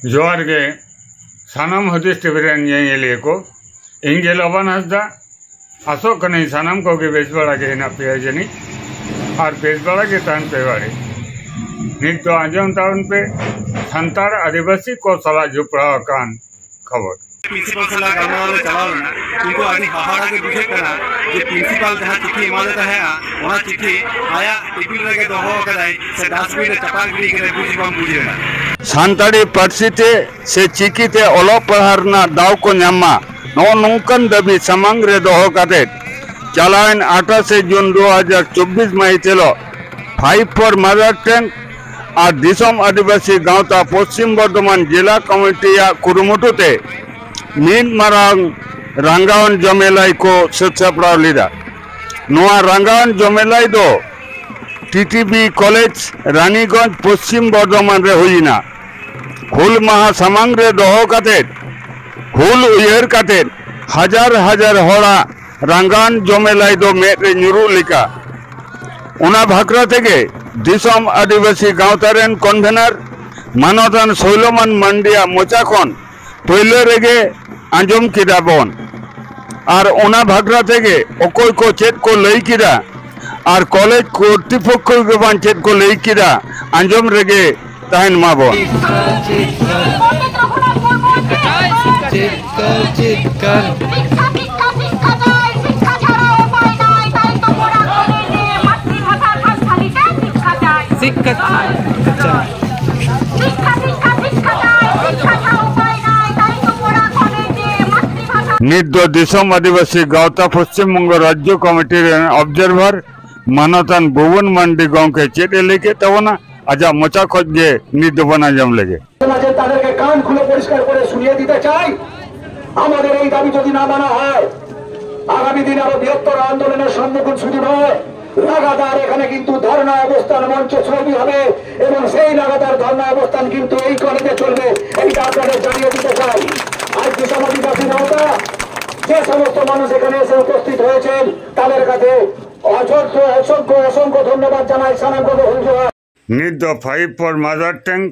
जोहार गे सानाम हदीस TV rain ये को इंगे लबन हसदा आसो कने सानाम को गे बेस बड़ा के ना पे जनी और बेस बड़ा के तान पे वाले नित तो आजम ताउन पे संतार आदिवासी को सला जुपड़ा कान खबर प्रिंसिपल सला गाना वाले चलाओ ना उनको आदि हाहारा के विषय करा जो प्रिंसिपल जहां चिट्ठी इमारत है वहां चिट्ठी आया टिपिल लगे तो हो कदाई से डस्टबिन चपागिरी करे बुझ बम बुझे ना सानताड़ी पार्सीते से चिकीते ओलो पढ़ारना दाव को न्यामा नो नौकन दबी समंग रे दोहो काते चलाइन 28 जून 2024 माहितेलो 5 फॉर मदर टंग और दिसम आदिवासी गांवता पश्चिम बर्धमान जिला कमिटिया कुरुमुटुते मीन मारांग रंगावन जमेलाई को सत्यापड़ा लीदा नोआ रंगावन जमेलाई दो टीटीबी कॉलेज रानीगंज पश्चिम बर्धमान रे हुईना हुल महा सामांग रे दोहो काते हुल उयहर काते हजार हजार होड़ा रंगावन जमेलाई दो मेट रे ᱧᱩᱨᱩ लिका उना भाकरा तेगे दिसम आदिवासी गांवतारेन कन्वेनर मानदान शैलमान मांडिया मोचा खन पहले रेगे आंजम किदा बन और उना भाकरा तेगे अकय को चेत को लई किदा और कॉलेज कर्तृपक्ष के बान चेत को लई किदा आंजम रेगे ताहन माबन निद्दो दिसम आदिवासी गावता पश्चिम बंग राज्य कमिटी ऑब्जर्वर मानतान भुवन मांडी गांव के चेटे लेके तवना आजा मोचा खोजे निद्दो बना जम लगे তাদেরকে কান খুলে পরিষ্কার করে শুনিয়ে দিতে চাই আমাদের এই দাবি যদি না মানা হয় আগামী দিনে আরো বৃহত্তর আন্দোলনের সম্মুখীন শুধু নয় লাগাতার এখানে কিন্তু ধর্ণা অবস্থান মঞ্চ ছবি হবে এবং সেই লাগাতার ধর্ণা অবস্থান কিন্তু এই কলেজে চলবে এইটা আপনাদের জানিয়ে দিতে চাই আজ দিসম আদিবাসী গাঁওতা যে সমস্ত মানুষ এখানে এসে উপস্থিত হয়েছেন তাদের কাছে অসংখ্য অসংখ্য অসংখ্য ধন্যবাদ জানাই সালাম করব হুজুর निद 5 फॉर मदर टंग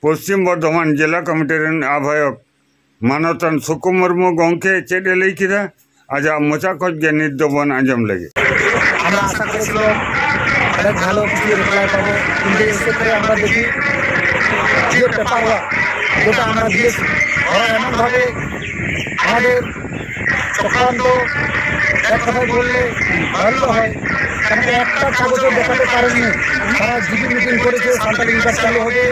पश्चिम बर्धमान जिला कमिटी आह्वायक मानतान सुकु मुर्मू गंके चेटे लैकिदा आज मोचा खोजे निद बन आजम लगे আমরা আশা করেছিলাম অনেক ভালো কিছু রিপ্লাই পাবো কিন্তু এক্ষেত্রে আমরা দেখি যে পেপারওয়ার্ক যেটা আমরা দিয়েছি ওরা এমনভাবে আমাদের চক্রান্ত এক কথায় বললে ভালো হয় কারণ একটা কাগজও দেখাতে পারেনি তারা জিবি মিটিং করেছে সান্তালি বিকাশ চালু হবে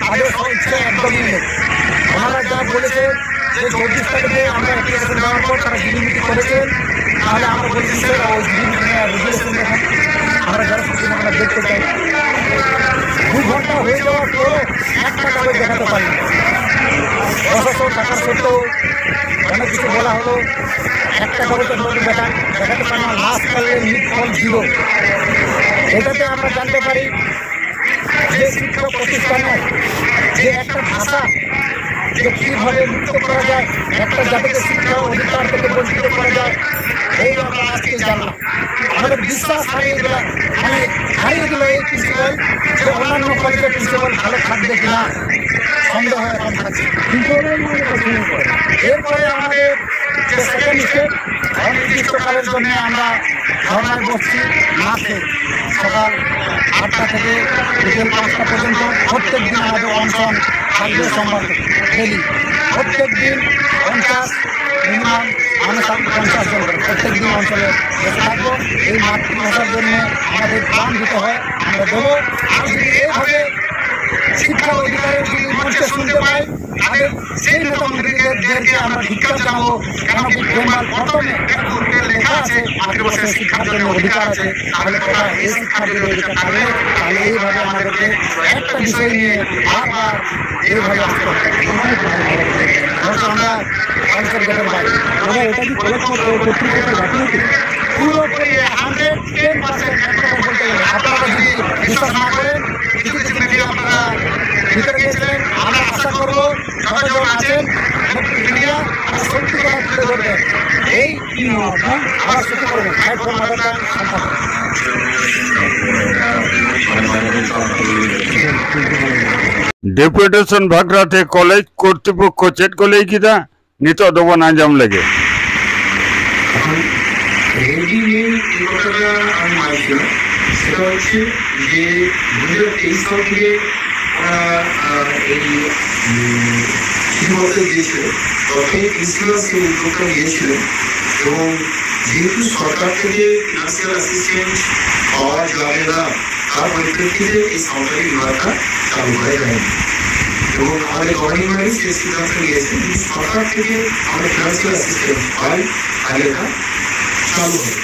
তাদের ইচ্ছা একদমই নেই ওনারা যা বলেছে যে 24 তারিখে আমরা অ্যাপ্লিকেশন দেওয়ার পর তারা জিবি মিটিং করেছেন তাহলে আমরা বলছি স্যার ওই জিবি মিটিংয়ে রেজুলেশন দেখান আমরা যারা সত্যি আমরা দেখতে চাই 2 ঘন্টা হয়ে যাওয়ার পরও একটা কাগজ দেখাতে পারিনি প্রশাসন টাকার সত্ত্বেও অনেক কিছু বলা হলো একটা কাগজের দেখাতে পারি না লাস্ট কালে নিট ফল 0 এটাতে আমরা জানতে পারি যে শিক্ষা প্রতিষ্ঠানে যে একটা ভাষা যে কীভাবে মুক্ত করা যায় একটা জাতিকে শিক্ষা অধিকার থেকে বঞ্চিত করা যায় এই আমরা আজকে জানলাম আমাদের বিশ্বাস হারিয়ে দিল এই প্রিন্সিপাল যে অন্যান্য কলেজের প্রিন্সিপাল ভালো থাকবে কিনা সন্দেহ এখন থাকছে এরপরে আমাদের যে সেকেন্ড স্টেপ অনির্দিষ্টকালের জন্য আমরা ধর্নায় বসছি মাঠে সকাল 8টা থেকে বিকেল 5টা পর্যন্ত প্রত্যেক দিন আমাদের অনশন থাকবে সোমবার থেকে ডেলি প্রত্যেক দিন 50 মিনিমাম আমরা 50 জন করে প্রত্যেক দিন অঞ্চলে বসে থাকবো এই মাতৃভাষার জন্য আমাদের প্রাণ দিতে হয় আমরা দেবো আর যদি এইভাবে শিক্ষার অধিকারের যদি মঞ্চে শুনতে পাই তাদের সেই নেতা মন্ত্রীদেরকে আমরা ধিক্কার জানাবো কেন বেঙ্গল প্রথমে লেখা আছে মাতৃভাষার শিক্ষার জন্য অধিকার আছে তাহলে তারা এই শিক্ষার জন্য অধিকার থাকবে তাহলে এইভাবে আমাদেরকে একটা বিষয় নিয়ে বারবার এইভাবে আসতে হবে আমরা কলেজের গেটের বাইরে এটা কি কলেজ কর্তৃপক্ষের গাফিলতি পুরোপুরি 110% বলতে গেলে আপনারা যদি বিশ্বাস না করেন কিছু কিছু মিডিয়া আপনারা ভিতরে গিয়েছিলেন আমরা আশা করবো যতজন আছেন মিডিয়া সত্যি কথা তুলে ধরবেন এই আমরা সত্যি করবেন डेपुटेशन भागराते कॉलेज कर्तृपक्ष चेक को लई किदा नितो दबन आंजम लगे এখন রেডিমেড এই কথাটা আমি মানছি না। সেটা হচ্ছে যে 2023 সাল থেকে ওরা এই সিদ্ধান্ত দিয়েছিল, তখন ইন্স্যুরেন্স এই উদ্যোগটা নিয়েছিলেন এবং যেহেতু সরকার থেকে ফিনান্সিয়াল অ্যাসিস্ট্যান্স পাওয়া যাবে না তার পরিপ্রেক্ষিতে এই সরকারি বিভাগটা চালু করা যায়নি এবং আমাদের গভর্নমেন্ট যে সিদ্ধান্ত নিয়েছে সরকার থেকে আমরা ফিনান্সিয়াল অ্যাসিস্ট্যান্স পাই তাহলে এটা চালু হবে।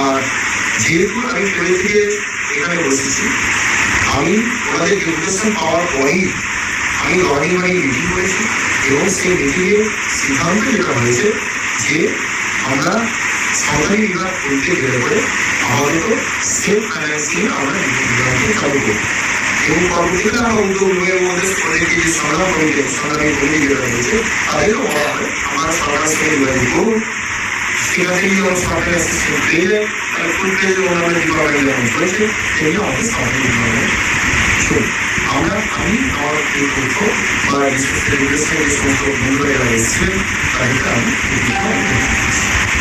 আর যেহেতু আমি ট্রেন থেকে এখানে বসেছি, আমি ওনাদের ডেপুটেশন পাওয়ার পরেই আমি গভর্নমেন্ট মিটিং করেছি এবং সেই মিটিংয়ে সিদ্ধান্ত যেটা হয়েছে যে আমরা সরকারি বিভাগ খুলতে গেলে পরে আমাদেরও সেলফ ফাইন্যান্সিং আমরা বিভাগকে চালু করব এবং পরবর্তীতে আমরা উদ্যোগ নিয়ে মধ্যে ওদেরকে যে সমাধান কমিটি যেটা রয়েছে তাদেরও বলা হয় আমরা সরকার সঙ্গে যোগাযোগ করব। সেখান থেকে যখন সরকারি অ্যাসিস্ট্যান্ট পেয়ে যায় তাহলে ফুল পেয়ে ওনাদের বিভাগে যেমন করেছে সেগুলো আমাদের সরকারি বিভাগে চলবে। আমি আমার এই তথ্য বা বিশেষ এডুকেশন যে সমস্ত বন্ধুরা এসেছিলেন তাদেরকে আমি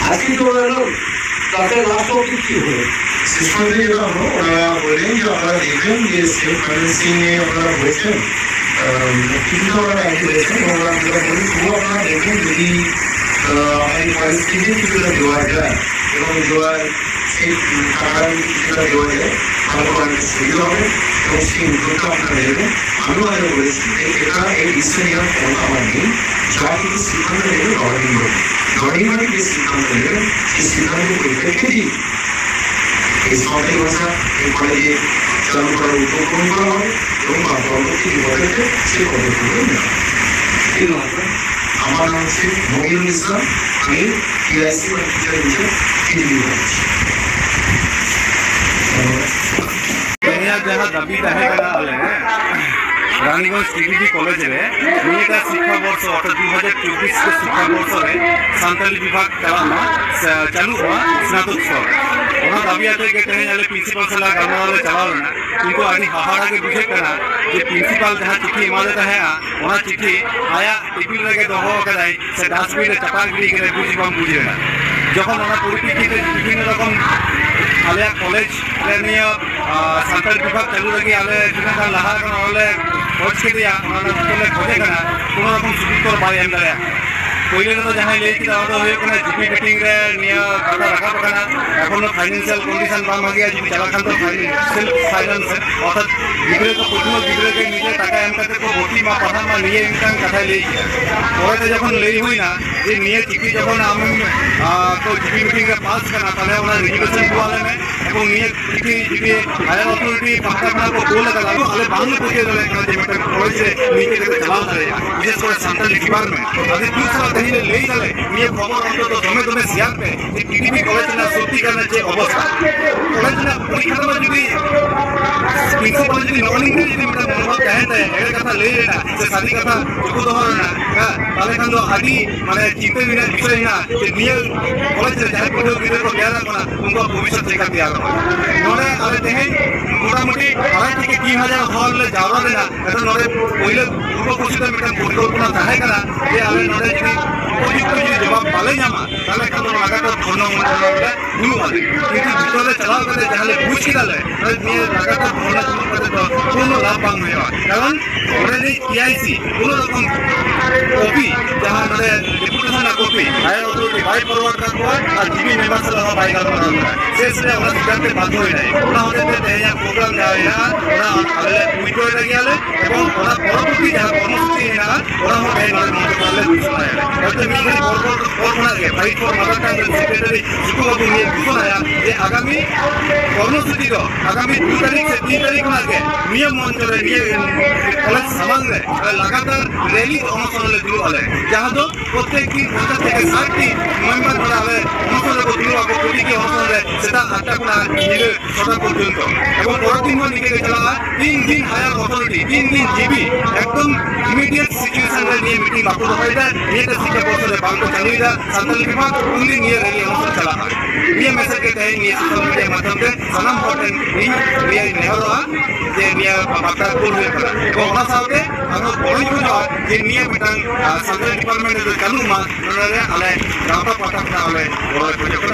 আজকে তো তাদের লাস্ট অবধি কি হলো শেষ পর্যন্ত যেটা হলো ওনারা বললেন যে আপনারা দেখবেন যে সেলফ ফাইন্যান্সিং এ আপনারা হয়েছেন কিছুটা ওনারা অ্যাক্টিভ হয়েছেন এবং ওরা যেটা বলি তবুও আপনারা দেখবেন যদি এই পরিস্থিতিতে কিছুটা দেওয়া যায় এবং দেওয়ার সেই টাকা কিছুটা দেওয়া যায় তাহলে অনেক সুবিধা হবে এবং সেই উদ্যোগটা আপনারা নেবেন। আমিও আগে বলেছি এটা এই ডিসিশন নেওয়ার ক্ষমতা আমার নেই, যা কিন্তু সিদ্ধান্ত নেবে গভর্নমেন্ট যে সিদ্ধান্ত নেবেন সেই সিদ্ধান্তের পরিপ্রেক্ষিতেই এই সরকারি ভাষা এই কলেজে চালু করার উদ্যোগ গ্রহণ করা হবে এবং পরবর্তী পদক্ষেপে সেই পদক্ষেপগুলো নেওয়া হবে। আমার নাম হচ্ছে মহিউল ইসলাম, আমি টিআইসি বা টিচার হিসেবে টিভি করছি। जहाँ दाबी तहे रानीगंज टीडीपी कॉलेज में नियता शिक्षा वर्ष अर्थात 2024 के शिक्षा वर्ष में सानताली विभाग चलाना चालू हुआ स्नातकोत्सव ओना दाबी आते के तेज आले प्रिंसिपल सला गामवाले चलावना किंतु आदि हाहाड़ा के विषय करा जे प्रिंसिपल जहाँ चिट्ठी इमादत है ओना चिट्ठी आया टिफिन लगे दोहो कदाई से डस्टबिन रे चपाक गिरी करे बुझी बाम बुझे ना যখন ওনা পরিপ্রেক্ষিতে বিভিন্ন রকম আলে কলেজ নিয়ে সান্তাল বিভাগ চালু রেখে আলে দিনা লাহা কারণ হলে খোঁজ के दिया उन्होंने खोजे करना কোনো রকম সুবিধা বাই এম দাঁড়া পहिले तो जहाँ ले जीपी मीटिंग कथा रखा पकाना एखो फाइनेंशियल कंडिशन बाम गया जी चलाखान तो सेल्फ फाइनेंस अर्थात गिद्रे तो प्रथम गिद्रे के निजे टाका एम करते को भर्ती मा पढ़ा मा निये इनकाम कथा ले परे जखन ले हुई ना जे निये चिठी जखन आम तो जीपी मीटिंग के पास करना ताले ओना रेजुलेशन दुआले में এবং নিয়ে চিঠি জিপি হায়ার অথরিটি পাকা को बोल लगा আলে বাংলা পৌঁছে দেলে কারণ যে একটা কলেজে নিয়ে থেকে চালাও যায় বিশেষ করে সান্তালি ডিপার্টমেন্ট আদি दूसरा कहीं ले चले ये खबर अंत तो दमे दमे शेयर पे टीडीपी कॉलेज ना सत्य करना चाहिए अवस्था कॉलेज ना परीक्षा में যদি प्रिंसिपल যদি ননিং যদি মেটা মনোভাব চাইতে এর কথা ले लेना যে সাদি কথা একটু ধরে না তাহলে কিন্তু আদি মানে চিন্তা বিনা বিষয় না যে নিয়ে কলেজ যাই পড়ে গিয়ে তো জ্ঞান রাখনা উনকা ভবিষ্যৎ থেকে तैयार হবে নরে আরে দেখেন মোটামুটি 2.5 থেকে 3000 হল যাওয়া না এটা নরে পहिले পূর্ব ঘোষিত মেটা পরিকল্পনা থাকে না যে আলে নরে যদি উপযুক্ত যদি জবাব পালে জামা তাহলে কিন্তু লাগাতার ধন্য মন্ত্রণালয়টা শুরু হবে কিন্তু ভিতরে চালাও করে যাহলে বুঝি গেলে তাহলে নিয়ে লাগাতার ধন্য করতে তো কোনো লাভ পান হয়ে হয় কারণ অলরেডি টিআইসি কোনো রকম কপি যাহা মানে ডেপুটেশন না copy higher authority by forward করবা আর জিবি মেম্বার সহ বাই করবা শেষে আমরা সিদ্ধান্তে বাধ্য হই নাই ওনা আমাদের তেয়া প্রোগ্রাম দেওয়া ওনা আলে উইটো লাগিয়ালে এবং ওনা পরবর্তী যাহা কর্মসূচি না ওনা আমাদের মন্ত্রণালয়ে ঘোষণা এটা মিখালি ঘোষণা দিয়ে fight for mother tongue secretary Jikubabu নিয়ে ঘোষণা যে আগামী কর্মসূচি আগামী 2 তারিখ से 3 তারিখ আগে নিয়ম অঞ্চলে নিয়ে কলেজ সামাঙ্গে লাগাতার র্যালি অনুসরণে শুরু হলে যাহা তো প্রত্যেকটি 50 থেকে 60টি মেম্বার ধরা হবে অনুসরণ করতে হবে প্রতিটি অনুসরণে সেটা 8টা কোনা নিলে 6টা পর্যন্ত এবং পরের দিন নিকে চলা 3 দিন হায়ার অথরিটি 3 দিন জিবি একদম ইমিডিয়েট সিচুয়েশন নিয়ে মিটিং বাকু দফাইदा নিয়ে শিক্ষা বছরে বালকো চালিয়েदा সান্তালি বিভাগ উনি নিয়ে রেলি অনুষ্ঠান চলা হয় ये मैसेज के तहत ये सोशल मीडिया माध्यम से सनम होटल ये नेहरवा जे निया बाका कोल हुए पड़ा तो ओना साथे अनो बड़ी को जे निया मिटन सेंट्रल डिपार्टमेंट के चालू मा नरे आले गांव पाटा आले